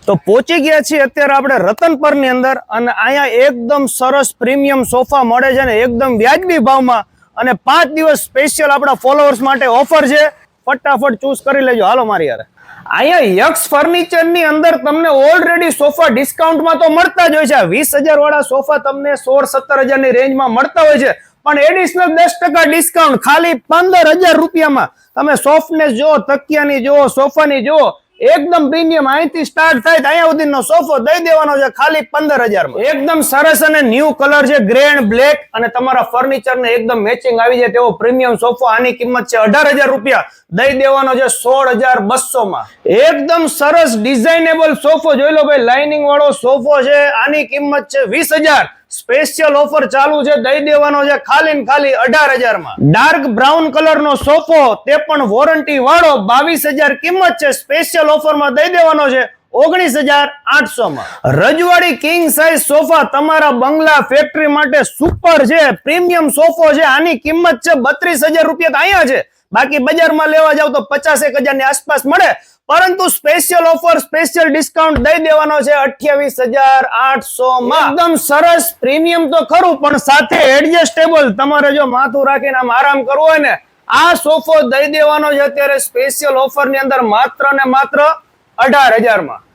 તો પહોંચી ગયા છીએ અત્યારે આપણે રતનપર ની અંદર અને અહીંયા એકદમ સરસ પ્રીમિયમ સોફા મળે છે ને એકદમ વ્યાજબી ભાવમાં અને 5 દિવસ સ્પેશિયલ આપણા ફોલોઅર્સ માટે ઓફર છે. ફટાફટ ચૂઝ કરી લેજો. હાલો મારી યાર. અહીંયા યક્ષ ફર્નિચર ની અંદર તમને ઓલરેડી સોફા ડિસ્કાઉન્ટમાં તો મળતા જ હોય છે. 20,000 વાળા સોફા તમને 16-17,000 ની રેન્જમાં મળતા હોય છે, પણ એડિશનલ 10% ડિસ્કાઉન્ટ ખાલી 15,000 રૂપિયામાં તમે સોફ્ટનેસ જો, તકિયાની જો, સોફાની જો, એકદમ પ્રીમિયમ. અહીંથી સ્ટાર્ટ થાય તો અહીંયા સુધીનો સોફો દઈ દેવાનો છે ખાલી 15,000 માં. એકદમ સરસ અને ન્યુ કલર છે, ગ્રે એન્ડ બ્લેક, અને તમારા ફર્નિચર ને એકદમ મેચિંગ આવી જાય તેવો પ્રીમિયમ સોફો. આની કિંમત છે 18,000 રૂપિયા, દઈ દેવાનો છે 16,200 માં. એકદમ સરસ ડિઝાઇનેબલ સોફો જોઈ લો ભાઈ, લાઇનિંગ વાળો સોફો છે. આની કિંમત છે 20,000. સ્પેશિયલ ઓફર ચાલુ છે, દઈ દેવાનો છે ખાલી ને ખાલી 18,000 માં. ડાર્ક બ્રાઉન કલર નો સોફો, તે પણ વોરંટી વાળો, 22,000 કિંમત છે. સ્પેશિયલ ઓફર માં દઈ દેવાનો છે 19,800 માં. રજવાડી કિંગ સાઇઝ સોફા તમારા બંગલા, ફેક્ટરી માટે સુપર છે. પ્રીમિયમ સોફો છે. આની કિંમત છે 32,000 રૂપિયા. તો અહીંયા છે, બાકી બજારમાં લેવા જાવ તો 50,000 ની આસપાસ મળે, પરંતુ સ્પેશિયલ ઓફર, સ્પેશિયલ ડિસ્કાઉન્ટ દઈ દેવાનો છે 28,800 માં. એકદમ સરસ પ્રીમિયમ તો ખરું, પણ સાથે એડજસ્ટેબલ. તમારે જો માથું રાખીને આમ આરામ કરવો હોય ને, આ સોફો દઈ દેવાનો છે અત્યારે સ્પેશિયલ ઓફર ની અંદર માત્ર ને માત્ર 18,000 માં.